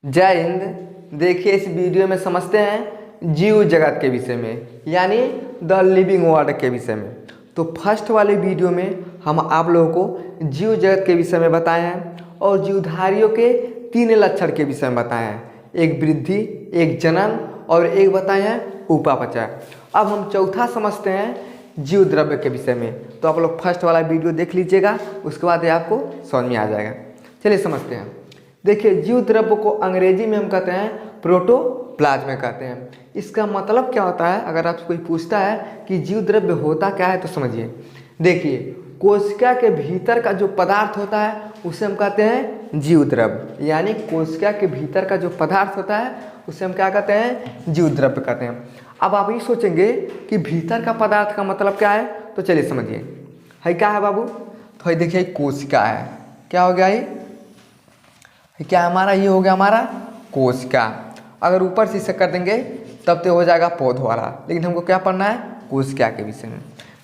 जय हिंद। देखिए इस वीडियो में समझते हैं जीव जगत के विषय में, यानी द लिविंग वर्ल्ड के विषय में। तो फर्स्ट वाले वीडियो में हम आप लोगों को जीव जगत के विषय में बताए हैं और जीवधारियों के 3 लक्षण के विषय में बताए हैं, एक वृद्धि, एक जनन और एक बताए हैं उपापचय। अब हम चौथा समझते हैं जीव द्रव्य के विषय में। तो आप लोग फर्स्ट वाला वीडियो देख लीजिएगा, उसके बाद ये आपको समझ में आ जाएगा। चलिए समझते हैं। देखिए जीव द्रव्य को अंग्रेजी में हम कहते हैं प्रोटोप्लाज्म कहते हैं। इसका मतलब क्या होता है, अगर आपसे कोई पूछता है कि जीव द्रव्य होता क्या है तो समझिए। देखिए कोशिका के भीतर का जो पदार्थ होता है उसे हम कहते हैं जीव द्रव्य, यानी कोशिका के भीतर का जो पदार्थ होता है उसे हम क्या कहते हैं, जीव द्रव्य कहते हैं। अब आप ये सोचेंगे कि भीतर का पदार्थ का मतलब क्या है, तो चलिए समझिए। है क्या है बाबू, तो देखिए कोशिका है। क्या हो गया ये, क्या हमारा ये हो गया हमारा कोशिका। अगर ऊपर से इसे कर देंगे तब तो हो जाएगा पौध वाला, लेकिन हमको क्या पढ़ना है, कोशिका के विषय में।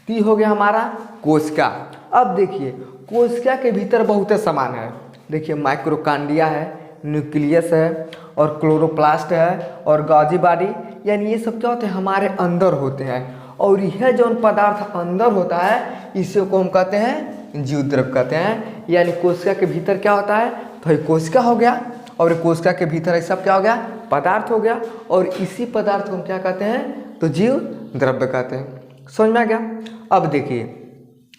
तो ये हो गया हमारा कोशिका। अब देखिए कोशिका के भीतर बहुत सामान है। देखिए माइक्रोकांडिया है, न्यूक्लियस है और क्लोरोप्लास्ट है और गॉजी बॉडी, यानी ये सब क्या होते हैं, हमारे अंदर होते हैं। और यह जो पदार्थ अंदर होता है इसी को हम कहते हैं जीव द्रव्य कहते हैं। यानी कोशिका के भीतर क्या होता है, तो ये कोशिका हो गया और कोशिका के भीतर ये सब क्या हो गया, पदार्थ हो गया, और इसी पदार्थ को हम क्या कहते हैं, तो जीव द्रव्य कहते हैं। समझ में आ गया। अब देखिए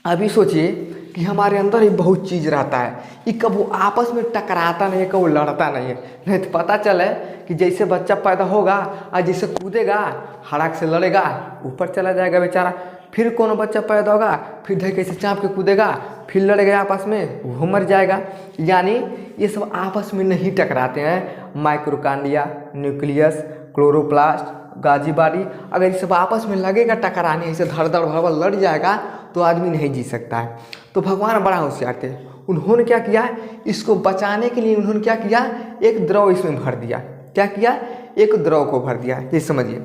अभी सोचिए कि हमारे अंदर ही बहुत चीज़ रहता है, ये कब आपस में टकराता नहीं है, कब लड़ता नहीं है। नहीं तो पता चले कि जैसे बच्चा पैदा होगा और जैसे कूदेगा हड़ाक से लड़ेगा, ऊपर चला जाएगा बेचारा। फिर कोनो बच्चा पैदा होगा, फिर ढेर कैसे चाँप के कूदेगा, फिर लड़ेगा आपस में, वो मर जाएगा। यानी ये सब आपस में नहीं टकराते हैं। माइक्रोकांडिया, न्यूक्लियस, क्लोरोप्लास्ट, गॉजी बॉडी, अगर ये सब आपस में लगेगा टकराने, इसे धड़ धड़ भड़बड़ लड़ जाएगा तो आदमी नहीं जी सकता है। तो भगवान बड़ा होशियार थे, उन्होंने क्या किया, इसको बचाने के लिए उन्होंने क्या किया, एक द्रव इसमें भर दिया। क्या किया, एक द्रव को भर दिया। ये समझिए,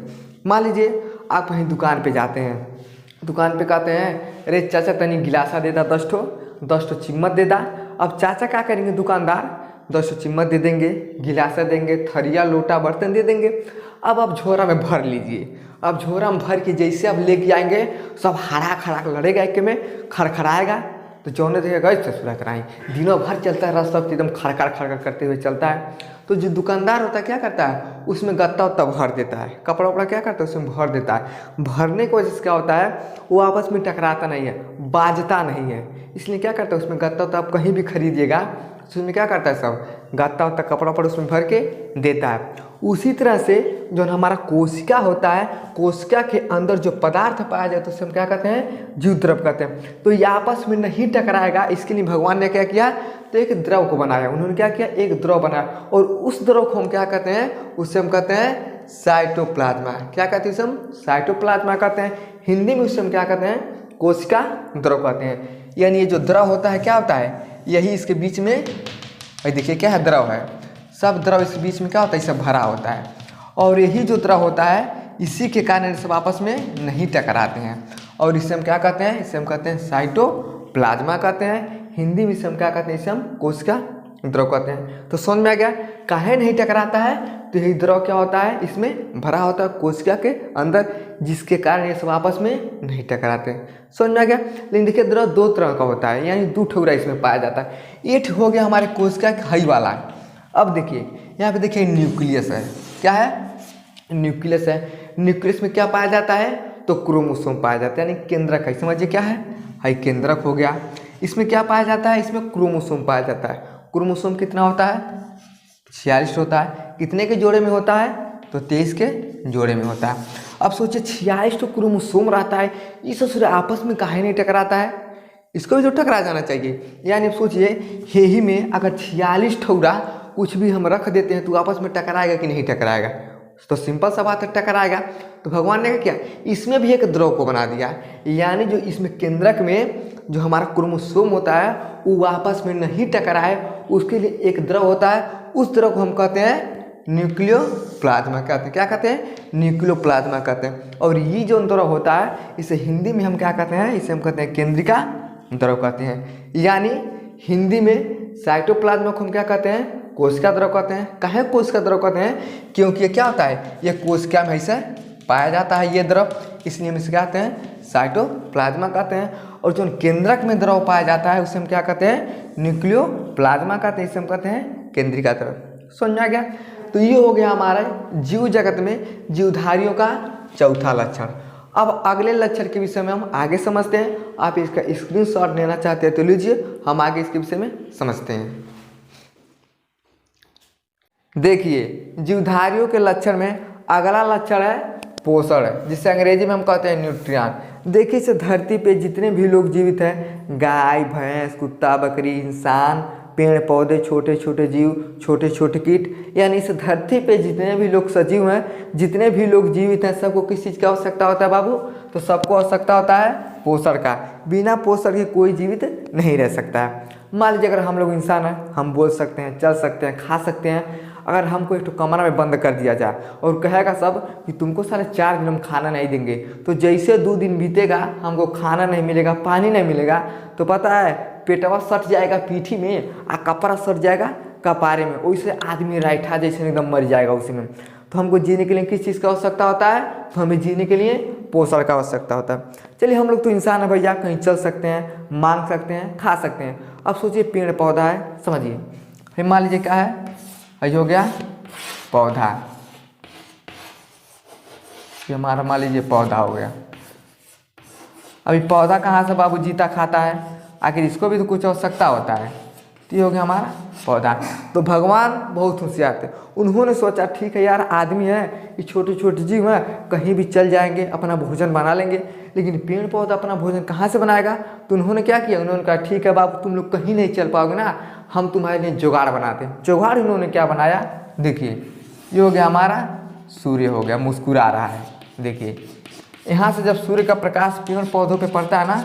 मान लीजिए आप कहीं दुकान पे जाते हैं, दुकान पे कहते हैं अरे चाचा तनी गिलासा दे दा 10 ठो चिम्मच दे दा। अब चाचा क्या करेंगे, दुकानदार 10 चिम्मच दे देंगे, गिलासा देंगे, थरिया लोटा बर्तन दे देंगे। अब आप झोरा में भर लीजिए। अब झोरा में भर के जैसे आप लेके आएंगे सब हड़ाक हड़ाक लड़ेगा, एक में खड़खड़ाएगा। तो जौने देखेगा इससे सुलह कराएं, दिनों भर चलता है, रास्ता एकदम खड़खड़ खड़खड़ करते हुए चलता है। तो जो दुकानदार होता है क्या करता है, उसमें गत्ता उत्ता भर देता है, कपड़ा वपड़ा क्या करता है उसमें भर देता है। भरने की वजह से क्या होता है, वो आपस में टकराता नहीं है, बाजता नहीं है। इसलिए क्या करता है, उसमें गत्ता उत्ता आप कहीं भी खरीदिएगा तो उसमें क्या करता है, सब गत्ता उत्ता कपड़ा पर उसमें भर के देता है। उसी तरह से जो हमारा कोशिका होता है, कोशिका के अंदर जो पदार्थ पाया जाए तो उसे हम क्या कहते हैं, जीव द्रव्य कहते हैं। तो ये आपस में नहीं टकराएगा, इसके लिए भगवान ने क्या किया, तो एक द्रव को बनाया। उन्होंने क्या किया, एक द्रव बनाया, और उस द्रव को हम क्या कहते हैं, उससे हम कहते हैं साइटोप्लाज्मा। क्या कहते हैं, हम साइटोप्लाज्मा कहते हैं। हिंदी में उससे हम क्या कहते हैं, कोशिका द्रव कहते हैं। यानी ये जो द्रव होता है क्या होता है, यही इसके बीच में देखिए क्या है, द्रव है। सब द्रव इस बीच में क्या होता है, सब भरा होता है, और यही जो द्रव होता है इसी के कारण सब आपस में नहीं टकराते हैं। और इसे हम क्या कहते हैं, इसे हम कहते हैं साइटोप्लाज्मा कहते हैं। हिंदी में इसे हम क्या कहते हैं, इसे हम कोशिका द्रव कहते हैं। तो समझ में आ गया काहे नहीं टकराता है, तो यही द्रव क्या होता है, इसमें भरा होता है कोशिका के अंदर, जिसके कारण ये सब आपस में नहीं टकराते। समझ में आ गया। लेकिन देखिए द्रव 2 तरह का होता है, यानी 2 ठोरा इसमें पाया जाता है। एक हो गया हमारे कोशिका का हई वाला। अब देखिए यहाँ पे देखिए न्यूक्लियस है। क्या है, न्यूक्लियस है। न्यूक्लियस में क्या पाया जाता है, तो क्रोमोसोम पाया जाता है, यानी केंद्रक है। समझिए क्या है केंद्रक हो गया। इसमें क्या पाया जाता है, इसमें क्रोमोसोम पाया जाता है। क्रोमोसोम कितना होता है, 46 होता है। कितने के जोड़े में होता है, तो 23 के जोड़े में होता है। अब सोचिए 46 तो क्रोमोसोम रहता है, ये सब आपस में काहे नहीं टकराता है, इसको भी तो टकरा जाना चाहिए। यानी सोचिए ही में अगर 46 ठौरा कुछ भी हम रख देते हैं तो आपस में टकराएगा कि नहीं टकराएगा, तो सिंपल सा बात है टकराएगा। तो भगवान ने क्या किया, इसमें भी एक द्रव को बना दिया। यानी जो इसमें केंद्रक में जो हमारा क्रोमोसोम होता है वो आपस में नहीं टकराए, उसके लिए एक द्रव होता है। उस द्रव को हम कहते हैं न्यूक्लियोप्लाज्मा कहते हैं। क्या कहते हैं, न्यूक्लियोप्लाज्मा कहते हैं। और ये जो द्रव होता है इसे हिंदी में हम क्या कहते हैं, इसे हम कहते हैं केंद्रिका द्रव कहते हैं। यानी हिंदी में साइटोप्लाज्मा को हम क्या कहते हैं, कोशिका द्रव कहते हैं। काहे कोशिका द्रव कहते हैं? क्योंकि ये क्या होता है, ये कोशिका में ऐसे पाया जाता है ये द्रव, इसलिए हम इसे क्या कहते हैं? साइटोप्लाज्मा कहते हैं। और जो केंद्रक में द्रव पाया जाता है उसे हम क्या कहते हैं? न्यूक्लियोप्लाज्मा कहते हैं। इसे हम कहते हैं केंद्रिका द्रव। समझ में आ गया? तो ये हो गया हमारा जीव जगत में जीवधारियों का चौथा लक्षण। अब अगले लक्षण के विषय में हम आगे समझते हैं। आप इसका स्क्रीनशॉट लेना चाहते हैं तो लीजिए, हम आगे इसके विषय में समझते हैं। देखिए, जीवधारियों के लक्षण में अगला लक्षण है पोषण, जिसे अंग्रेजी में हम कहते हैं न्यूट्रिएंट। देखिए, इस धरती पे जितने भी लोग जीवित हैं, गाय, भैंस, कुत्ता, बकरी, इंसान, पेड़ पौधे, छोटे छोटे जीव, छोटे छोटे कीट, यानी इस धरती पे जितने भी लोग सजीव हैं, जितने भी लोग जीवित हैं, सबको किस चीज़ की आवश्यकता होता है बाबू? तो सबको आवश्यकता होता है पोषण का। बिना पोषण के कोई जीवित नहीं रह सकता है। मान लीजिए अगर हम लोग इंसान हैं, हम बोल सकते हैं, चल सकते हैं, खा सकते हैं। अगर हमको एक कमरा में बंद कर दिया जाए और कहेगा सब कि तुमको साढ़े 4 दिन हम खाना नहीं देंगे, तो जैसे 2 दिन बीतेगा हमको खाना नहीं मिलेगा, पानी नहीं मिलेगा, तो पता है पेटवा सट जाएगा पीठी में और कपड़ा सट जाएगा कपारे में। वैसे आदमी राइठा जैसे एकदम मर जाएगा उसी में। तो हमको जीने के लिए किस चीज़ का आवश्यकता होता है? तो हमें जीने के लिए पोषण का आवश्यकता होता है। चलिए, हम लोग तो इंसान है भैया, कहीं चल सकते हैं, मांग सकते हैं, खा सकते हैं। अब सोचिए पेड़ पौधा है, समझिए, फिर मान लीजिए क्या है, ये हो गया पौधा, ये हमारा मान लीजिए पौधा हो गया। अभी पौधा कहाँ से बाबू जीता खाता है? आखिर इसको भी तो कुछ आवश्यकता होता है। तो ये हो गया हमारा पौधा। तो भगवान बहुत होशियार थे, उन्होंने सोचा ठीक है यार, आदमी है, ये छोटे छोटे जीव हैं, कहीं भी चल जाएंगे, अपना भोजन बना लेंगे, लेकिन पेड़ पौधा अपना भोजन कहाँ से बनाएगा? तो उन्होंने क्या किया, उन्होंने कहा ठीक है बाबू, तुम लोग कहीं नहीं चल पाओगे ना, हम तुम्हारे लिए जुगाड़ बनाते हैं। जुगाड़ उन्होंने क्या बनाया? देखिए, ये हो गया हमारा सूर्य, हो गया मुस्कुरा रहा है। देखिए, यहाँ से जब सूर्य का प्रकाश पेड़ पौधों पे पड़ता है ना,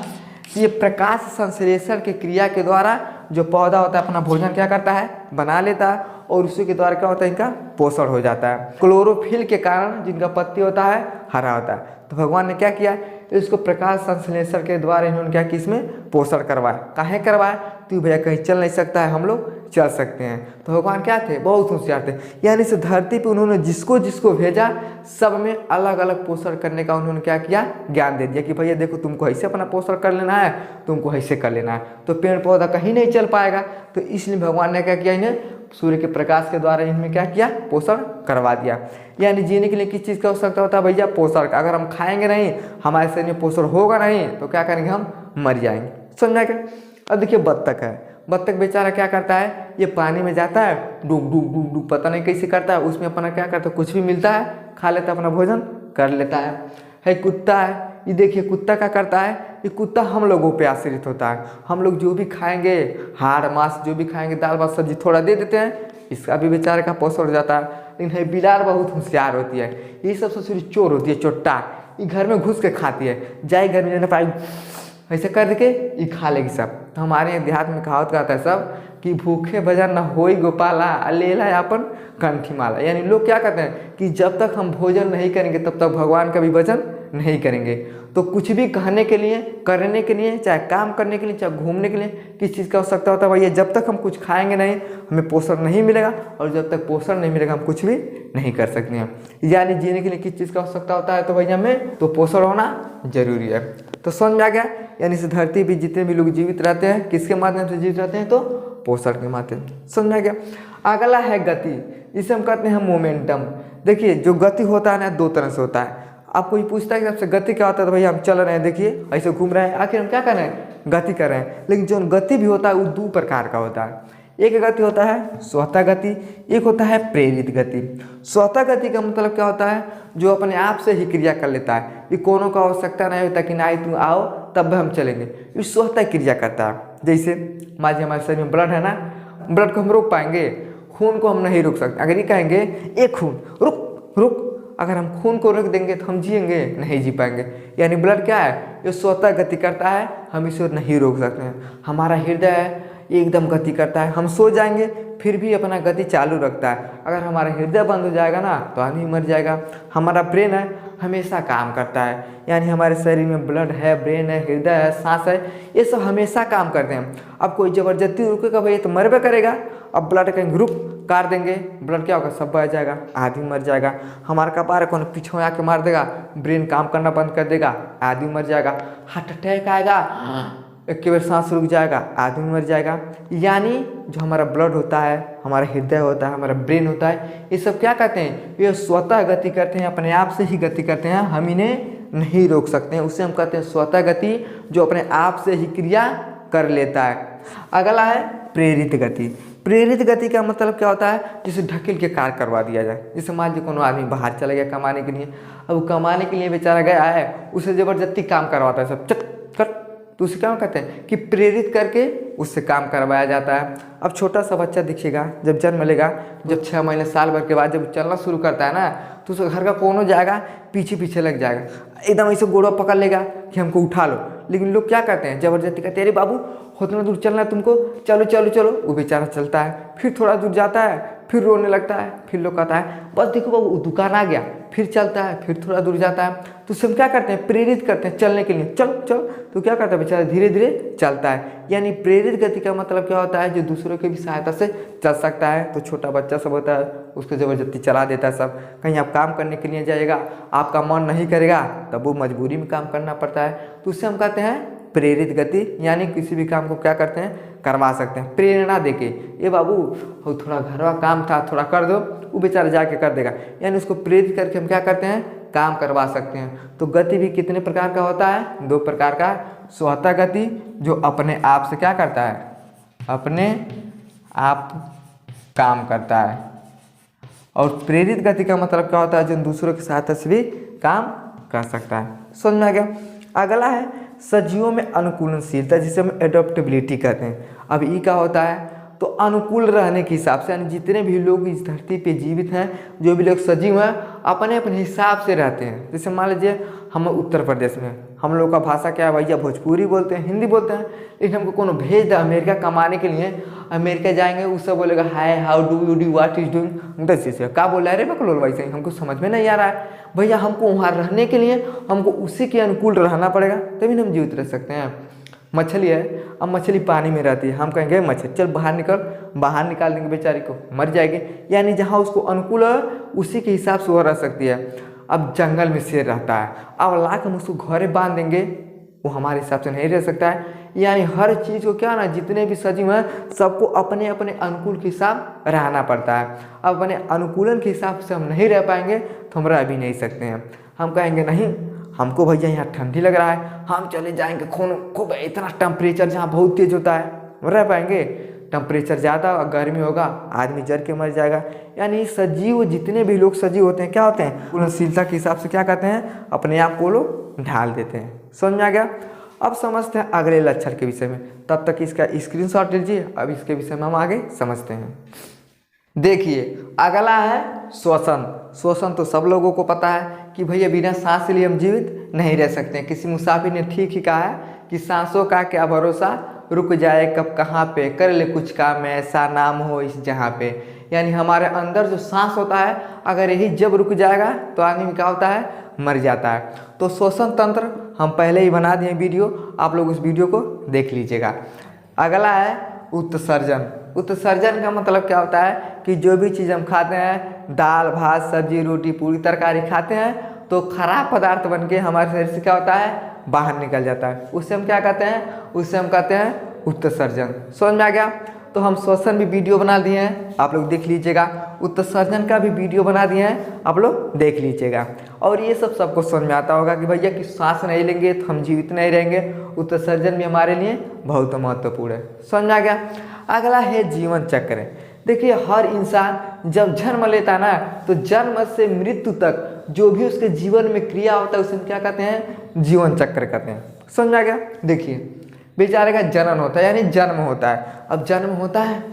ये प्रकाश संश्लेषण की क्रिया के द्वारा जो पौधा होता है अपना भोजन क्या करता है? बना लेता है, और उसी के द्वारा क्या होता है? इनका पोषण हो जाता है। क्लोरोफिल के कारण जिनका पत्ती होता है हरा होता है। तो भगवान ने क्या किया, इसको प्रकाश संश्लेषण के द्वारा इन्होंने क्या किया, इसमें पोषण करवाया। काहे करवाया? तो भैया कहीं चल नहीं सकता है, हम लोग चल सकते हैं। तो भगवान क्या थे? बहुत होशियार थे। यानी इस धरती पे उन्होंने जिसको जिसको भेजा, सब में अलग अलग पोषण करने का उन्होंने क्या किया? ज्ञान दे दिया कि भैया देखो, तुमको ऐसे अपना पोषण कर लेना है, तुमको ऐसे कर लेना है। तो पेड़ पौधा कहीं नहीं चल पाएगा, तो इसलिए भगवान ने क्या किया, इन्हें सूर्य के प्रकाश के द्वारा इनमें क्या किया? पोषण करवा दिया। यानी जीने के लिए किस चीज़ का आवश्यकता होता है भैया? पोषण का। अगर हम खाएंगे नहीं, हमारे शरीर में पोषण होगा नहीं, तो क्या करेंगे? हम मर जाएंगे। समझा क्या? अब देखिए, बत्तख है, बत्तख बेचारा क्या करता है? ये पानी में जाता है, डूब डूब डूब डूब पता नहीं कैसे करता है, उसमें अपना क्या करता है? कुछ भी मिलता है खा लेता है, अपना भोजन कर लेता है। कुत्ता है, ये देखिए कुत्ता क्या करता है? ये कुत्ता हम लोगों पे आश्रित होता है। हम लोग जो भी खाएंगे, हाड़ मांस जो भी खाएंगे, दाल भात सब्जी थोड़ा दे देते हैं, इसका भी बेचारे का पोषण हो जाता है। लेकिन है बिलार बहुत होशियार होती है, ये सबसे छोटी चोर होती है, चोट्टा, ये घर में घुस के खाती है, जाए घर में जाने पाई ऐसे कर के ये खा लेगी सब। तो हमारे यहाँ देहात में कहावत कहता है सब कि भूखे भजन न होई गोपाला, लेला अपन कंठी माला। यानी लोग क्या कहते हैं कि जब तक हम भोजन नहीं करेंगे तब तक भगवान का भी भजन नहीं करेंगे। तो कुछ भी कहने के लिए, करने के लिए, चाहे काम करने के लिए, चाहे घूमने के लिए, किस चीज़ का आवश्यकता होता है भैया? जब तक हम कुछ खाएंगे नहीं, हमें पोषण नहीं मिलेगा, और जब तक पोषण नहीं मिलेगा हम कुछ भी नहीं कर सकते हैं। यानी जीने के लिए किस चीज़ का आवश्यकता होता है? तो भैया हमें तो पोषण होना जरूरी है। तो समझ में आ गया? यानी इस धरती पर जितने भी लोग जीवित रहते हैं, किसके माध्यम से जीवित रहते हैं? तो पोषण के माध्यम से। समझ में आ गया? अगला है गति, जिसे हम कहते हैं मोमेंटम। देखिए, जो गति होता है ना, 2 तरह से होता है। आपको ये पूछता है कि सबसे गति क्या होता है? तो भैया हम चल रहे हैं, देखिए ऐसे घूम रहे हैं, आखिर हम क्या कर रहे हैं? गति कर रहे हैं। लेकिन जो गति भी होता है वो 2 प्रकार का होता है। एक गति होता है स्वतः गति, एक होता है प्रेरित गति। स्वतः गति का मतलब क्या होता है? जो अपने आप से ही क्रिया कर लेता है, ये कोनो का आवश्यकता नहीं होता कि ना तुम आओ तब हम चलेंगे, ये स्वतः क्रिया करता है। जैसे मान लीजिए हमारे शरीर में ब्लड है ना, ब्लड को हम रोक पाएंगे? खून को हम नहीं रोक सकते। अगर ये कहेंगे ए खून रुक रुक, अगर हम खून को रोक देंगे तो हम जिएंगे? नहीं जी पाएंगे। यानी ब्लड क्या है? ये स्वतः गति करता है, हम इसे नहीं रोक सकते हैं। हमारा हृदय है, ये एकदम गति करता है, हम सो जाएंगे फिर भी अपना गति चालू रखता है। अगर हमारा हृदय बंद हो जाएगा ना तो आदमी मर जाएगा। हमारा ब्रेन है, हमेशा काम करता है। यानी हमारे शरीर में ब्लड है, ब्रेन है, हृदय है, सांस है, ये सब हमेशा काम करते हैं। अब कोई ज़बरदस्ती रुकेगा भैया तो मरबे करेगा। अब ब्लड कहीं रुक काट देंगे, ब्लड क्या होगा, सब बह जाएगा, आदमी मर जाएगा। हमारा कपार कौन पीछे आके मार देगा, ब्रेन काम करना बंद कर देगा, आदमी मर जाएगा। हार्ट अटैक आएगा, एक के बार सांस रुक जाएगा, आदमी मर जाएगा। यानी जो हमारा ब्लड होता है, हमारा हृदय होता है, हमारा ब्रेन होता है, ये सब क्या करते हैं, ये स्वतः गति करते हैं, अपने आप से ही गति करते हैं, हम इन्हें नहीं रोक सकते हैं। उसे हम कहते हैं स्वतः गति, जो अपने आप से ही क्रिया कर लेता है। अगला है प्रेरित गति। प्रेरित गति का मतलब क्या होता है, जिसे ढकेल के कार्य करवा दिया जाए। जैसे मान लीजिए कोनो आदमी बाहर चला गया कमाने के लिए, अब कमाने के लिए बेचारा गया है, उसे ज़बरदस्ती काम करवाता है, सब चल कर, तो उसे क्या कहते हैं कि प्रेरित करके उससे काम करवाया जाता है। अब छोटा सा बच्चा दिखेगा, जब जन्म लेगा, जब 6 महीने साल भर के बाद जब चलना शुरू करता है ना, तो उसका घर का कोनो जाएगा, पीछे पीछे लग जाएगा, एकदम ऐसे गोड़ा पकड़ लेगा कि हमको उठा लो। लेकिन लोग क्या करते हैं, ज़बरदस्ती कहते हैं, अरे बाबू उतना दूर चलना है तुमको, चलो चलो चलो। वो बेचारा चलता है, फिर थोड़ा दूर जाता है, फिर रोने लगता है, फिर लोग कहता है बस देखो बाबू दुकान आ गया, फिर चलता है, फिर थोड़ा दूर जाता है। तो सब क्या करते हैं, प्रेरित करते हैं चलने के लिए, चल चल। तो क्या करता है बेचारा, धीरे धीरे चलता है। यानी प्रेरित गति का मतलब क्या होता है, जो दूसरों की भी सहायता से चल सकता है। तो छोटा बच्चा सब होता है, उसको ज़बरदस्ती चला देता है सब। कहीं आप काम करने के लिए जाइएगा, आपका मन नहीं करेगा, तब वो मजबूरी में काम करना पड़ता है, तो उससे हम कहते हैं प्रेरित गति। यानी किसी भी काम को क्या करते हैं, करवा सकते हैं प्रेरणा देके। ये बाबू थोड़ा घर का काम था, थोड़ा कर दो, वो बेचारा जाके कर देगा। यानी उसको प्रेरित करके हम क्या करते हैं, काम करवा सकते हैं। तो गति भी कितने प्रकार का होता है, 2 प्रकार का। स्वतः गति जो अपने आप से क्या करता है, अपने आप काम करता है। और प्रेरित गति का मतलब क्या होता है, जो दूसरों की सहायता से भी काम कर सकता है। समझ में आ गया। अगला है सजीवों में अनुकूलनशीलता, जिसे हम एडोप्टेबिलिटी कहते हैं। अब ये क्या होता है, तो अनुकूल रहने के हिसाब से, यानी जितने भी लोग इस धरती पे जीवित हैं, जो भी लोग सजीव हैं, अपने अपने हिसाब से रहते हैं। जैसे मान लीजिए हम उत्तर प्रदेश में, हम लोग का भाषा क्या है भैया, भोजपुरी बोलते हैं, हिंदी बोलते हैं। लेकिन हमको कोनो भेज दे अमेरिका कमाने के लिए, अमेरिका जाएंगे, उससे बोलेगा hi, how do you do, what is doing, दस चीज़ क्या बोल रहा है रे बकलोल, वैसे ही हमको समझ में नहीं आ रहा है। भैया हमको वहाँ रहने के लिए हमको उसी के अनुकूल रहना पड़ेगा, तभी ना हम जीवित रह सकते हैं। मछली है, अब मछली पानी में रहती है, हम कहेंगे मछली चल बाहर निकल, बाहर निकाल देंगे, बेचारी को मर जाएगी। यानी जहाँ उसको अनुकूल है उसी के हिसाब से वो रह सकती है। अब जंगल में शेर रहता है, अब ला के हम उसको घरे बांध देंगे, वो हमारे हिसाब से नहीं रह सकता है। यानी हर चीज़ को क्या ना, जितने भी सजीव हैं सबको अपने अपने अनुकूल के हिसाब रहना पड़ता है। अब अपने अनुकूलन के हिसाब से हम नहीं रह पाएंगे तो हम रह भी नहीं सकते हैं। हम कहेंगे नहीं, हमको भैया यहाँ ठंडी लग रहा है, हम चले जाएंगे खूब इतना टेम्परेचर जहाँ बहुत तेज होता है, रह पाएंगे? टेम्परेचर ज़्यादा गर्मी होगा, आदमी जल के मर जाएगा। यानी सजीव, जितने भी लोग सजीव होते हैं क्या होते हैं, अनुकूलनशीलता के हिसाब से क्या कहते हैं, अपने आप को लोग ढाल देते हैं। समझ में आ गया। अब समझते हैं अगले लक्षण के विषय में, तब तक इसका स्क्रीनशॉट लीजिए। अब इसके विषय में हम आगे समझते हैं। देखिए अगला है श्वसन। श्वसन तो सब लोगों को पता है कि भैया बिना सांस लिए हम जीवित नहीं रह सकते हैं। किसी मुसाफिर ने ठीक ही कहा है कि सांसों का क्या भरोसा, रुक जाए कब कहाँ पे, कर ले कुछ काम ऐसा नाम हो इस जहाँ पे। यानी हमारे अंदर जो सांस होता है, अगर यही जब रुक जाएगा तो आदमी क्या होता है, मर जाता है। तो श्वसन तंत्र हम पहले ही बना दिए वीडियो, आप लोग उस वीडियो को देख लीजिएगा। अगला है उत्सर्जन। उत्सर्जन का मतलब क्या होता है कि जो भी चीज़ हम खाते हैं, दाल भात सब्जी रोटी पूरी तरकारी खाते हैं, तो खराब पदार्थ बन के हमारे शरीर से क्या होता है, बाहर निकल जाता है। उससे हम क्या कहते हैं, उससे हम कहते हैं उत्सर्जन। समझ में आ गया। तो हम श्वसन भी वीडियो बना दिए हैं, आप लोग देख लीजिएगा। उत्सर्जन का भी वीडियो बना दिए हैं, आप लोग देख लीजिएगा। और ये सब सबको समझ में आता होगा कि भैया कि सांस नहीं लेंगे तो हम जीवित नहीं रहेंगे, उत्सर्जन भी हमारे लिए बहुत महत्वपूर्ण है। समझ में आ गया। अगला है जीवन चक्र। देखिए हर इंसान जब जन्म लेता है ना, तो जन्म से मृत्यु तक जो भी उसके जीवन में क्रिया होता है उसे हम क्या कहते हैं, जीवन चक्र कहते हैं। समझ में आ गया। देखिए बेचारे का जन्म होता है, यानी जन्म होता है। अब जन्म होता है,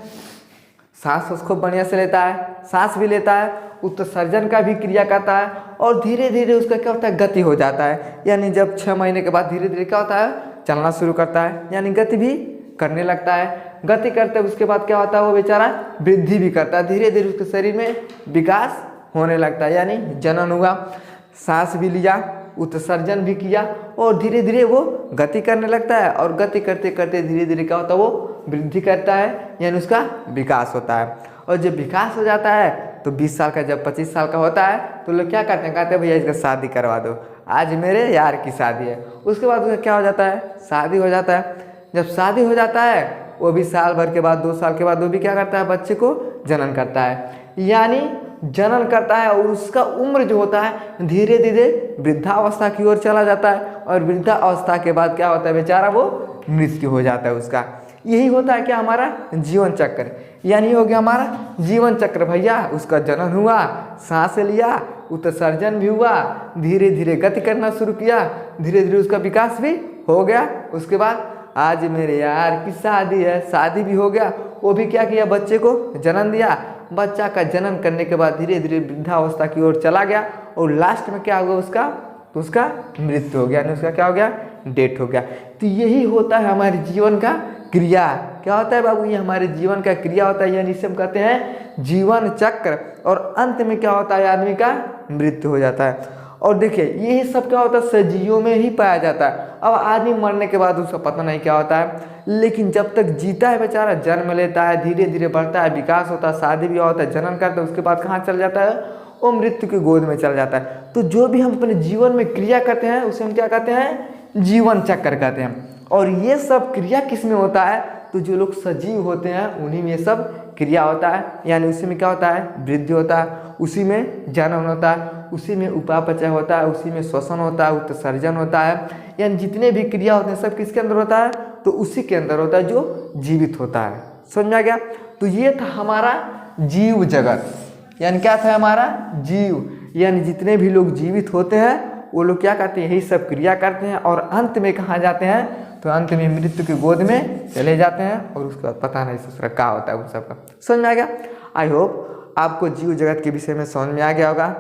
सांस उसको बढ़िया से लेता है, सांस भी लेता है, उत्सर्जन का भी क्रिया करता है, और धीरे धीरे उसका क्या होता है, गति हो जाता है। यानी जब 6 महीने के बाद धीरे धीरे क्या होता है, चलना शुरू करता है, यानी गति भी करने लगता है। गति करते उसके बाद क्या होता है, वो बेचारा वृद्धि भी करता है, धीरे धीरे उसके शरीर में विकास होने लगता है, यानी जनन हुआ। सांस भी लिया, उत्सर्जन भी किया और धीरे धीरे वो गति करने लगता है और गति करते करते धीरे धीरे क्या होता है वो वृद्धि करता है, यानी उसका विकास होता है। और जब विकास हो जाता है तो 20 साल का जब 25 साल का होता है तो लोग क्या करते हैं, कहते हैं भैया इसका शादी करवा दो, आज मेरे यार की शादी है। उसके बाद उसका क्या हो जाता है, शादी हो जाता है। जब शादी हो जाता है वो भी साल भर के बाद 2 साल के बाद वो भी क्या करता है, बच्चे को जनन करता है, यानी जनन करता है और उसका उम्र जो होता है धीरे धीरे वृद्धावस्था की ओर चला जाता है और वृद्धावस्था के बाद क्या होता है बेचारा वो मृत्यु हो जाता है उसका। यही होता है क्या हमारा जीवन चक्र, यानी हो गया हमारा जीवन चक्र भैया। उसका जन्म हुआ, सांस लिया, उत्सर्जन भी हुआ, धीरे धीरे गति करना शुरू किया, धीरे धीरे उसका विकास भी हो गया। उसके बाद आज मेरे यार की शादी है, शादी भी हो गया, वो भी क्या किया, बच्चे को जन्म दिया। बच्चा का जन्म करने के बाद धीरे धीरे वृद्धावस्था की ओर चला गया और लास्ट में क्या होगा उसका, तो उसका मृत्यु हो गया, यानी उसका क्या हो गया, डेथ हो गया। तो यही होता है हमारे जीवन का क्रिया। क्या होता है बाबू, ये हमारे जीवन का क्रिया होता है, यानी इसे हम कहते हैं जीवन चक्र। और अंत में क्या होता है, आदमी का मृत्यु हो जाता है। और देखिए यही सब क्या होता है सजीवों में ही पाया जाता है। अब आदमी मरने के बाद उसका पता नहीं क्या होता है, लेकिन जब तक जीता है बेचारा, जन्म लेता है, धीरे धीरे बढ़ता है, विकास होता है, शादी भी होता है, जन्म करता है, उसके बाद कहाँ चल जाता है, वो मृत्यु की गोद में चल जाता है। तो जो भी हम अपने जीवन में क्रिया करते हैं उसे हम क्या कहते हैं, जीवन चक्र कहते हैं। और ये सब क्रिया किस में होता है, तो जो लोग सजीव होते हैं उन्हीं में ये सब क्रिया होता है, यानी उसी में क्या होता है, वृद्धि होता है, उसी में जन्म होता है, उसी में उपापचय होता है, उसी में श्वसन होता है, उत्सर्जन होता है, यानी जितने भी क्रिया होते हैं सब किसके अंदर होता है, तो उसी के अंदर होता है जो जीवित होता है। समझ में आ गया। तो ये था हमारा जीव जगत, यानी क्या था हमारा जीव, यानी जितने भी लोग जीवित होते हैं वो लोग क्या करते हैं, यही सब क्रिया करते हैं और अंत में कहाँ जाते हैं, तो अंत में मृत्यु की गोद में चले जाते हैं और उसके बाद पता नहीं दूसरा क्या होता है उन सबका। समझ में आ गया। आई होप आपको जीव जगत के विषय में समझ में आ गया होगा।